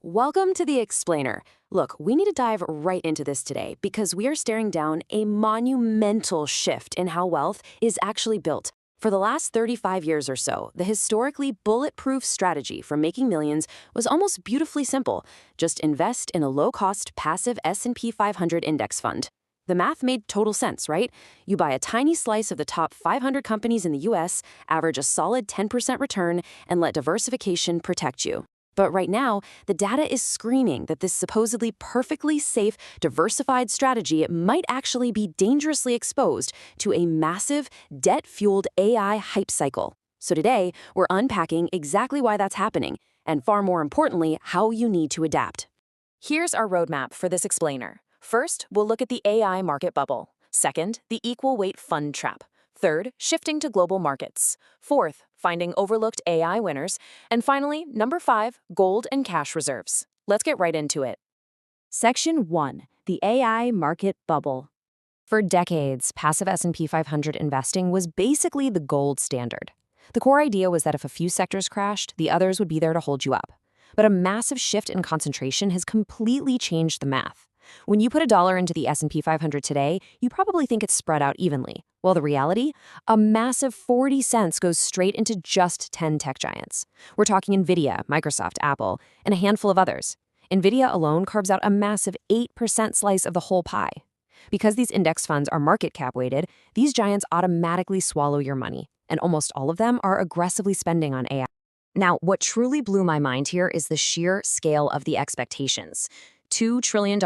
Welcome to The Explainer. Look, we need to dive right into this today because we are staring down a monumental shift in how wealth is actually built. For the last 35 years or so, the historically bulletproof strategy for making millions was almost beautifully simple. Just invest in a low-cost, passive S&P 500 index fund. The math made total sense, right? You buy a tiny slice of the top 500 companies in the US, average a solid 10% return, and let diversification protect you. But right now, the data is screaming that this supposedly perfectly safe, diversified strategy might actually be dangerously exposed to a massive, debt-fueled AI hype cycle. So today, we're unpacking exactly why that's happening, and far more importantly, how you need to adapt. Here's our roadmap for this explainer. First, we'll look at the AI market bubble. Second, the equal weight fund trap. Third, shifting to global markets. Fourth, finding overlooked AI winners. And finally, number 5, gold and cash reserves. Let's get right into it. Section 1, the AI market bubble. For decades, passive S&P 500 investing was basically the gold standard. The core idea was that if a few sectors crashed, the others would be there to hold you up. But a massive shift in concentration has completely changed the math. When you put $1 into the S&P 500 today, you probably think it's spread out evenly. Well, the reality? A massive 40 cents goes straight into just 10 tech giants. We're talking Nvidia, Microsoft, Apple, and a handful of others. Nvidia alone carves out a massive 8% slice of the whole pie. Because these index funds are market cap weighted, these giants automatically swallow your money, and almost all of them are aggressively spending on AI. Now, what truly blew my mind here is the sheer scale of the expectations. $2 trillion,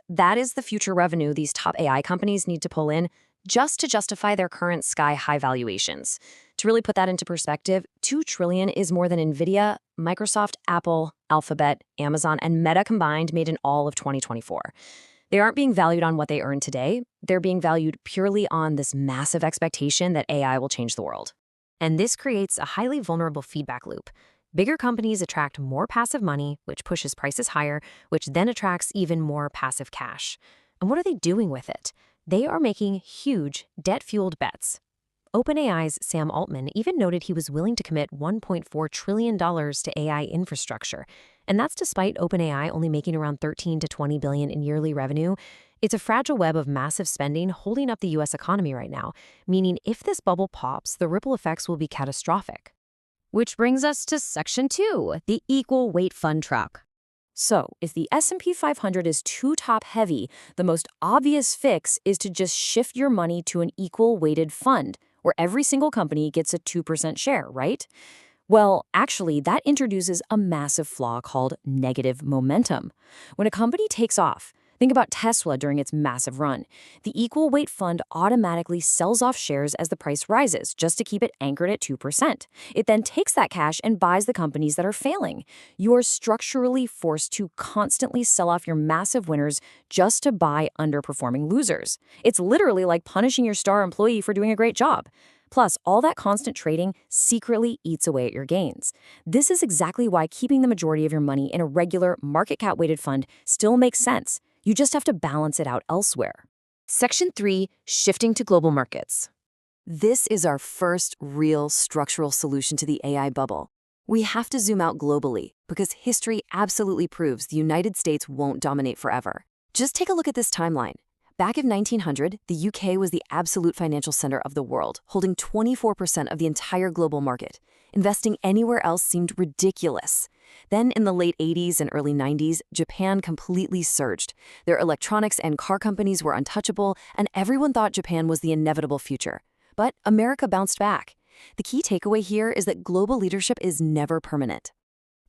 that is the future revenue these top AI companies need to pull in just to justify their current sky-high valuations. To really put that into perspective, $2 trillion is more than Nvidia, Microsoft, Apple, Alphabet, Amazon, and Meta combined made in all of 2024. They aren't being valued on what they earn today. They're being valued purely on this massive expectation that AI will change the world. And this creates a highly vulnerable feedback loop. Bigger companies attract more passive money, which pushes prices higher, which then attracts even more passive cash. And what are they doing with it? They are making huge, debt-fueled bets. OpenAI's Sam Altman even noted he was willing to commit $1.4 trillion to AI infrastructure. And that's despite OpenAI only making around $13 to $20 billion in yearly revenue. It's a fragile web of massive spending holding up the U.S. economy right now, meaning if this bubble pops, the ripple effects will be catastrophic. Which brings us to Section 2, the equal weight fund trap. So, if the S&P 500 is too top-heavy, the most obvious fix is to just shift your money to an equal-weighted fund, where every single company gets a 2% share, right? Well, actually, that introduces a massive flaw called negative momentum. When a company takes off, think about Tesla during its massive run. The equal weight fund automatically sells off shares as the price rises, just to keep it anchored at 2%. It then takes that cash and buys the companies that are failing. You are structurally forced to constantly sell off your massive winners just to buy underperforming losers. It's literally like punishing your star employee for doing a great job. Plus, all that constant trading secretly eats away at your gains. This is exactly why keeping the majority of your money in a regular market cap weighted fund still makes sense. You just have to balance it out elsewhere. Section 3, shifting to global markets. This is our first real structural solution to the AI bubble. We have to zoom out globally because history absolutely proves the United States won't dominate forever. Just take a look at this timeline. Back in 1900, the UK was the absolute financial center of the world, holding 24% of the entire global market. Investing anywhere else seemed ridiculous. Then in the late 80s and early 90s, Japan completely surged. Their electronics and car companies were untouchable, and everyone thought Japan was the inevitable future. But America bounced back. The key takeaway here is that global leadership is never permanent.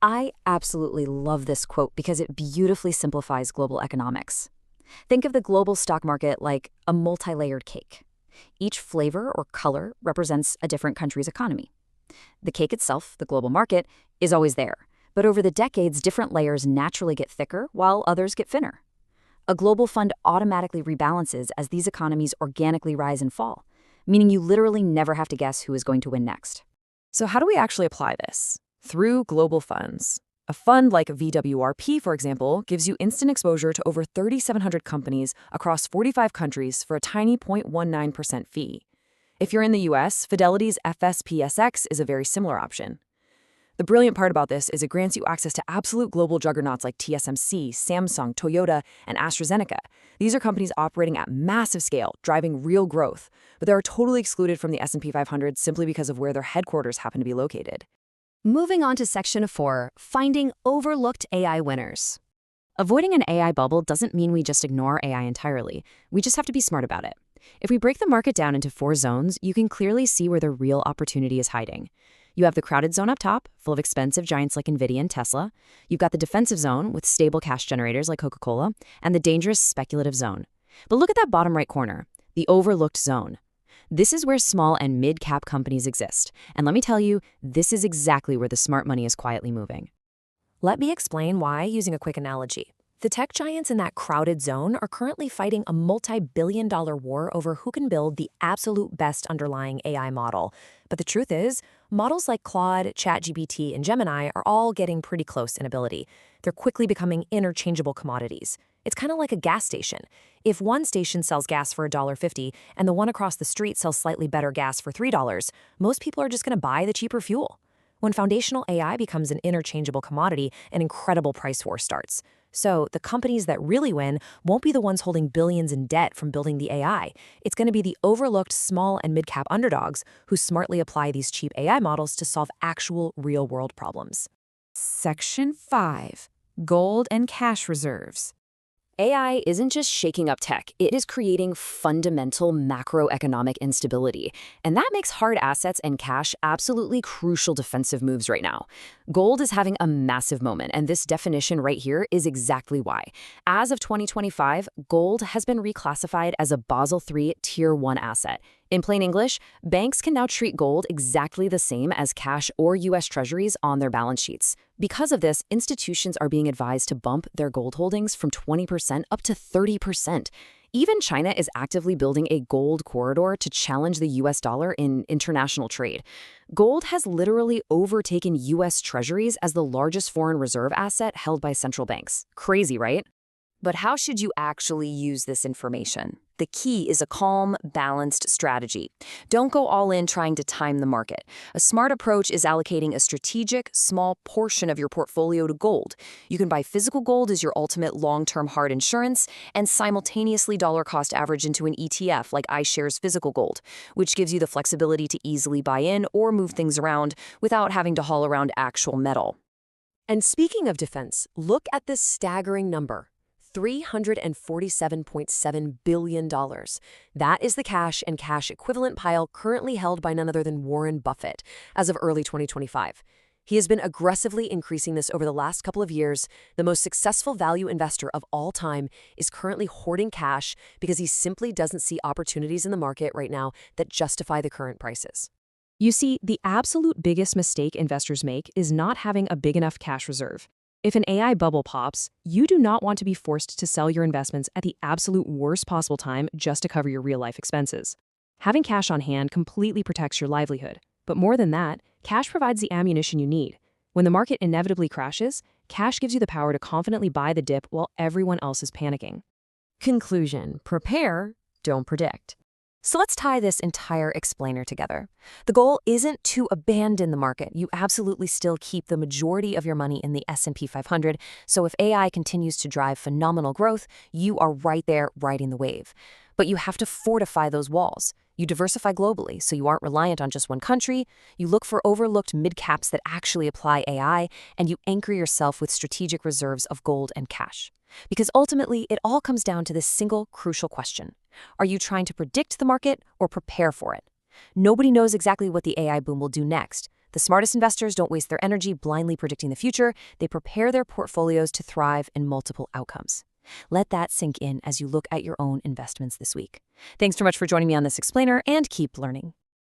I absolutely love this quote because it beautifully simplifies global economics. Think of the global stock market like a multi-layered cake. Each flavor or color represents a different country's economy. The cake itself, the global market, is always there. But over the decades, different layers naturally get thicker while others get thinner. A global fund automatically rebalances as these economies organically rise and fall, meaning you literally never have to guess who is going to win next. So how do we actually apply this? Through global funds. A fund like VWRP, for example, gives you instant exposure to over 3,700 companies across 45 countries for a tiny 0.19% fee. If you're in the US, Fidelity's FSPSX is a very similar option. The brilliant part about this is it grants you access to absolute global juggernauts like TSMC, Samsung, Toyota, and AstraZeneca. These are companies operating at massive scale, driving real growth, but they are totally excluded from the S&P 500 simply because of where their headquarters happen to be located. Moving on to Section 4, Finding Overlooked AI Winners. Avoiding an AI bubble doesn't mean we just ignore AI entirely. We just have to be smart about it. If we break the market down into 4 zones, you can clearly see where the real opportunity is hiding. You have the crowded zone up top, full of expensive giants like Nvidia and Tesla. You've got the defensive zone with stable cash generators like Coca-Cola, and the dangerous speculative zone. But look at that bottom right corner, the overlooked zone. This is where small and mid-cap companies exist. And let me tell you, this is exactly where the smart money is quietly moving. Let me explain why using a quick analogy. The tech giants in that crowded zone are currently fighting a multi-billion-dollar war over who can build the absolute best underlying AI model. But the truth is, models like Claude, ChatGPT, and Gemini are all getting pretty close in ability. They're quickly becoming interchangeable commodities. It's kind of like a gas station. If one station sells gas for $1.50 and the one across the street sells slightly better gas for $3, most people are just going to buy the cheaper fuel. When foundational AI becomes an interchangeable commodity, an incredible price war starts. So the companies that really win won't be the ones holding billions in debt from building the AI. It's going to be the overlooked small and mid-cap underdogs who smartly apply these cheap AI models to solve actual real-world problems. Section 5, Gold and Cash Reserves. AI isn't just shaking up tech, it is creating fundamental macroeconomic instability. And that makes hard assets and cash absolutely crucial defensive moves right now. Gold is having a massive moment, and this definition right here is exactly why. As of 2025, gold has been reclassified as a Basel III Tier 1 asset. In plain English, banks can now treat gold exactly the same as cash or U.S. Treasuries on their balance sheets. Because of this, institutions are being advised to bump their gold holdings from 20% up to 30%. Even China is actively building a gold corridor to challenge the U.S. dollar in international trade. Gold has literally overtaken U.S. Treasuries as the largest foreign reserve asset held by central banks. Crazy, right? But how should you actually use this information? The key is a calm, balanced strategy. Don't go all in trying to time the market. A smart approach is allocating a strategic, small portion of your portfolio to gold. You can buy physical gold as your ultimate long-term hard insurance and simultaneously dollar cost average into an ETF like iShares Physical Gold, which gives you the flexibility to easily buy in or move things around without having to haul around actual metal. And speaking of defense, look at this staggering number. $347.7 billion. That is the cash and cash equivalent pile currently held by none other than Warren Buffett as of early 2025. He has been aggressively increasing this over the last couple of years. The most successful value investor of all time is currently hoarding cash because he simply doesn't see opportunities in the market right now that justify the current prices. You see, the absolute biggest mistake investors make is not having a big enough cash reserve. If an AI bubble pops, you do not want to be forced to sell your investments at the absolute worst possible time just to cover your real-life expenses. Having cash on hand completely protects your livelihood. But more than that, cash provides the ammunition you need. When the market inevitably crashes, cash gives you the power to confidently buy the dip while everyone else is panicking. Conclusion: prepare, don't predict. So let's tie this entire explainer together. The goal isn't to abandon the market. You absolutely still keep the majority of your money in the S&P 500. So if AI continues to drive phenomenal growth, you are right there riding the wave. But you have to fortify those walls. You diversify globally, so you aren't reliant on just one country. You look for overlooked mid-caps that actually apply AI, and you anchor yourself with strategic reserves of gold and cash. Because ultimately, it all comes down to this single crucial question. Are you trying to predict the market or prepare for it? Nobody knows exactly what the AI boom will do next. The smartest investors don't waste their energy blindly predicting the future. They prepare their portfolios to thrive in multiple outcomes. Let that sink in as you look at your own investments this week. Thanks so much for joining me on this explainer, and keep learning.